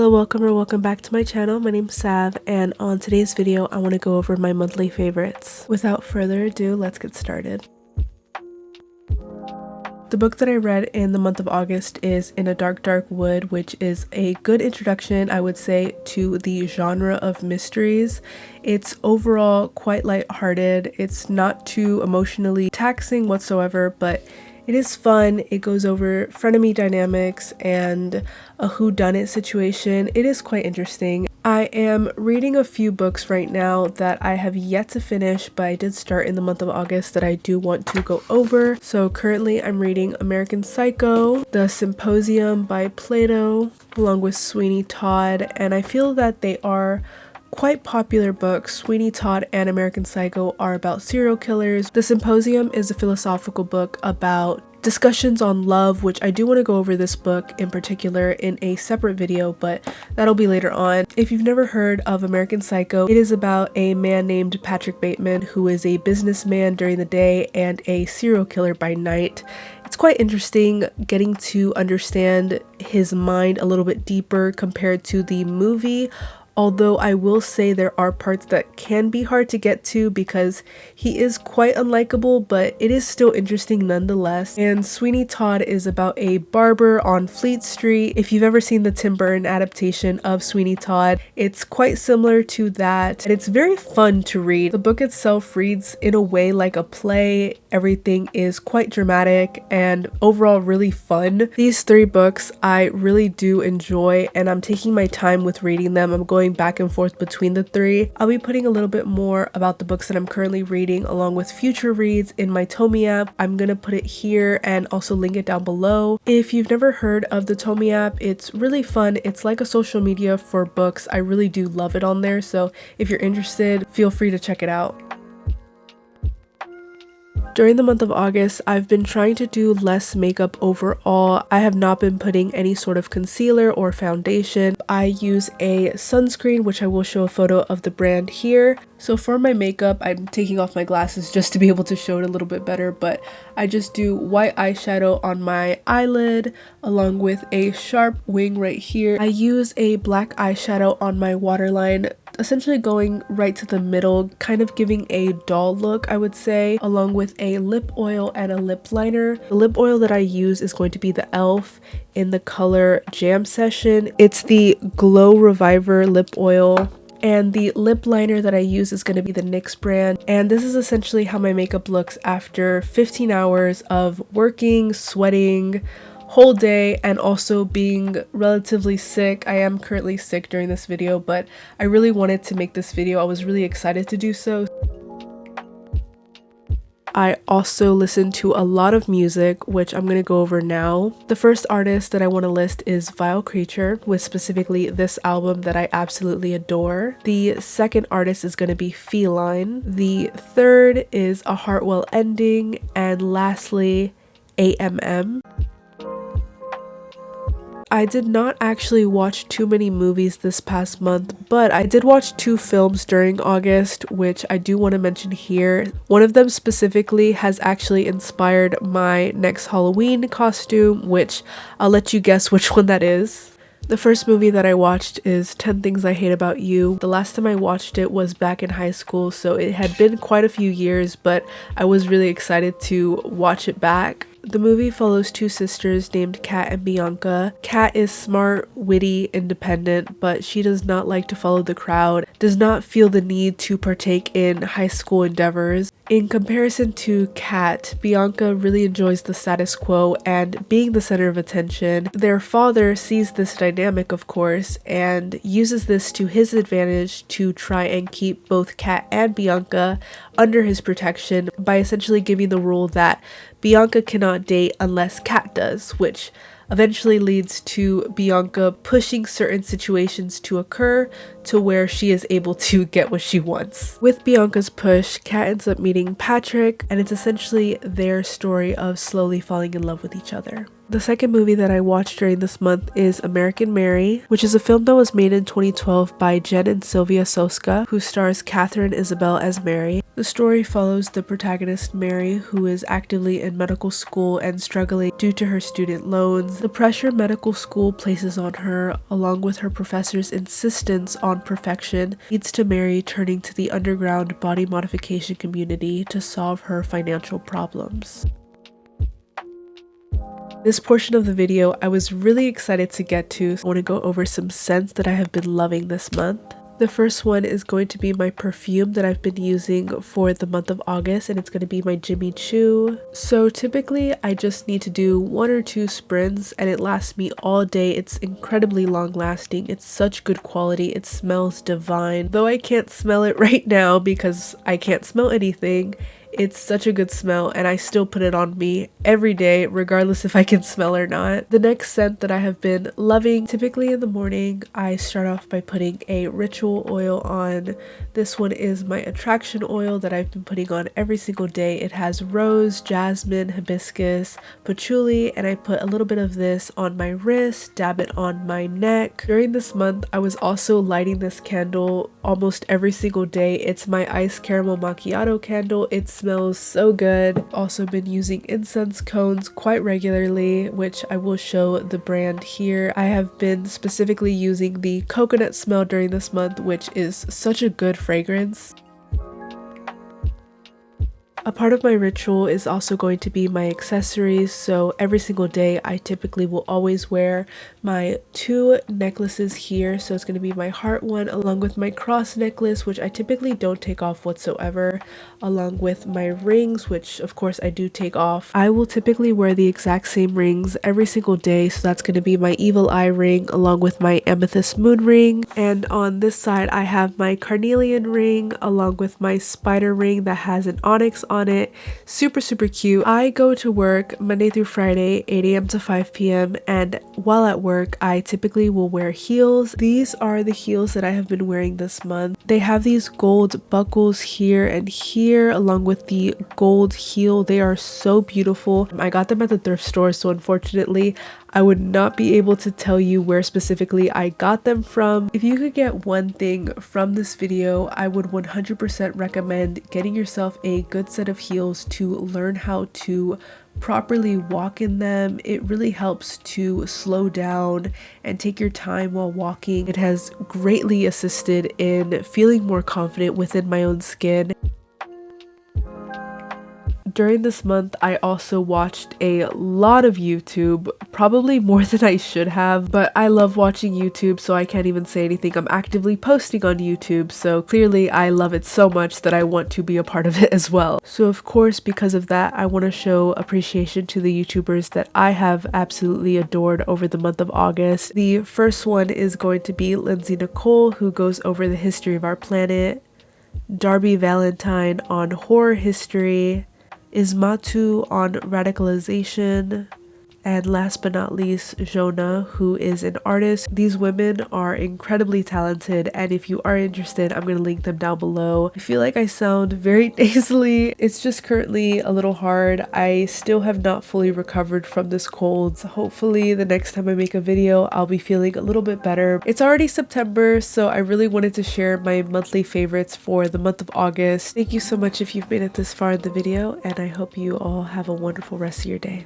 Hello, welcome back to my channel. My name's Sav, and on today's video I want to go over my monthly favorites. Without further ado, let's get started. The book that I read in the month of August is In a Dark Wood, which is a good introduction, I would say, to the genre of mysteries. It's overall quite lighthearted. It's not too emotionally taxing whatsoever, but it is fun. It goes over frenemy dynamics and a whodunit situation. It is quite interesting. I am reading a few books right now that I have yet to finish, but I did start in the month of August that I do want to go over. So currently I'm reading American Psycho, The Symposium by Plato, along with Sweeney Todd, and I feel that they are quite popular books. Sweeney Todd and American Psycho are about serial killers. The Symposium is a philosophical book about discussions on love, which I do want to go over this book in particular in a separate video, but that'll be later on. If you've never heard of American Psycho, it is about a man named Patrick Bateman who is a businessman during the day and a serial killer by night. It's quite interesting getting to understand his mind a little bit deeper compared to the movie. Although I will say there are parts that can be hard to get to because he is quite unlikable, but it is still interesting nonetheless. And Sweeney Todd is about a barber on Fleet Street. If you've ever seen the Tim Burton adaptation of Sweeney Todd, it's quite similar to that, and it's very fun to read. The book itself reads in a way like a play. Everything is quite dramatic and overall really fun. These three books I really do enjoy, and I'm taking my time with reading them. I'm going back and forth between the three. I'll be putting a little bit more about the books that I'm currently reading along with future reads in my Tome app. I'm gonna put it here and also link it down below. If you've never heard of the Tome app, it's really fun. It's like a social media for books. I really do love it on there, so if you're interested, feel free to check it out. During the month of August, I've been trying to do less makeup overall. I have not been putting any sort of concealer or foundation. I use a sunscreen, which I will show a photo of the brand here. So for my makeup, I'm taking off my glasses just to be able to show it a little bit better, but I just do white eyeshadow on my eyelid along with a sharp wing right here. I use a black eyeshadow on my waterline, essentially going right to the middle, kind of giving a doll look, I would say, along with a lip oil and a lip liner. The lip oil that I use is going to be the e.l.f. in the color Jam Session. It's the Glow Reviver lip oil. And the lip liner that I use is going to be the NYX brand. And this is essentially how my makeup looks after 15 hours of working, sweating, whole day, and also being relatively sick. I am currently sick during this video, but I really wanted to make this video. I was really excited to do so. I also listen to a lot of music, which I'm going to go over now. The first artist that I want to list is Vile Creature, with specifically this album that I absolutely adore. The second artist is going to be Feline. The third is A Heartwell Ending, and lastly, AMM. I did not actually watch too many movies this past month, but I did watch two films during August, which I do want to mention here. One of them specifically has actually inspired my next Halloween costume, which I'll let you guess which one that is. The first movie that I watched is 10 Things I Hate About You. The last time I watched it was back in high school, so it had been quite a few years, but I was really excited to watch it back. The movie follows two sisters named Kat and Bianca. Kat is smart, witty, independent, but she does not like to follow the crowd, does not feel the need to partake in high school endeavors. In comparison to Kat, Bianca really enjoys the status quo and being the center of attention. Their father sees this dynamic, of course, and uses this to his advantage to try and keep both Kat and Bianca under his protection by essentially giving the rule that Bianca cannot date unless Kat does, which eventually leads to Bianca pushing certain situations to occur to where she is able to get what she wants. With Bianca's push, Kat ends up meeting Patrick, and it's essentially their story of slowly falling in love with each other. The second movie that I watched during this month is American Mary, which is a film that was made in 2012 by Jen and Sylvia Soska, who stars Catherine Isabel as Mary. The story follows the protagonist Mary, who is actively in medical school and struggling due to her student loans. The pressure medical school places on her, along with her professor's insistence on perfection, leads to Mary turning to the underground body modification community to solve her financial problems. This portion of the video I was really excited to get to, so I want to go over some scents that I have been loving this month. The first one is going to be my perfume that I've been using for the month of August, and it's going to be my Jimmy Choo. So typically I just need to do 1 or 2 sprints and it lasts me all day. It's incredibly long lasting. It's such good quality. It smells divine. Though I can't smell it right now because I can't smell anything, it's such a good smell and I still put it on me every day regardless if I can smell or not. The next scent that I have been loving, typically in the morning, I start off by putting a ritual oil on. This one is my attraction oil that I've been putting on every single day. It has rose, jasmine, hibiscus, patchouli, and I put a little bit of this on my wrist, dab it on my neck. During this month, I was also lighting this candle almost every single day. It's my iced caramel macchiato candle. It smells so good. Also been using incense cones quite regularly, which I will show the brand here. I have been specifically using the coconut smell during this month, which is such a good fragrance. A part of my ritual is also going to be my accessories, so every single day I typically will always wear my 2 necklaces here. So it's going to be my heart one along with my cross necklace, which I typically don't take off whatsoever, along with my rings, which of course I do take off. I will typically wear the exact same rings every single day, so that's going to be my evil eye ring along with my amethyst moon ring, and on this side I have my carnelian ring along with my spider ring that has an onyx on it. Super cute. I go to work Monday through Friday 8 a.m. to 5 p.m. and while at work I typically will wear heels. These are the heels that I have been wearing this month. They have these gold buckles here and here along with the gold heel. They are so beautiful. I got them at the thrift store, so unfortunately I would not be able to tell you where specifically I got them from. If you could get one thing from this video, I would 100% recommend getting yourself a good set of heels to learn how to properly walk in them. It really helps to slow down and take your time while walking. It has greatly assisted in feeling more confident within my own skin. During this month, I also watched a lot of YouTube, probably more than I should have, but I love watching YouTube, so I can't even say anything. I'm actively posting on YouTube, so clearly I love it so much that I want to be a part of it as well. So of course, because of that, I want to show appreciation to the YouTubers that I have absolutely adored over the month of August. The first one is going to be Lindsay Nikole, who goes over the history of our planet, Darby Valentine on horror history, Ismatu on radicalization, and last but not least, Jonna, who is an artist. These women are incredibly talented, and if you are interested, I'm going to link them down below. I feel like I sound very nasally. It's just currently a little hard. I still have not fully recovered from this cold. So hopefully the next time I make a video, I'll be feeling a little bit better. It's already September, so I really wanted to share my monthly favorites for the month of August. Thank you so much if you've made it this far in the video, and I hope you all have a wonderful rest of your day.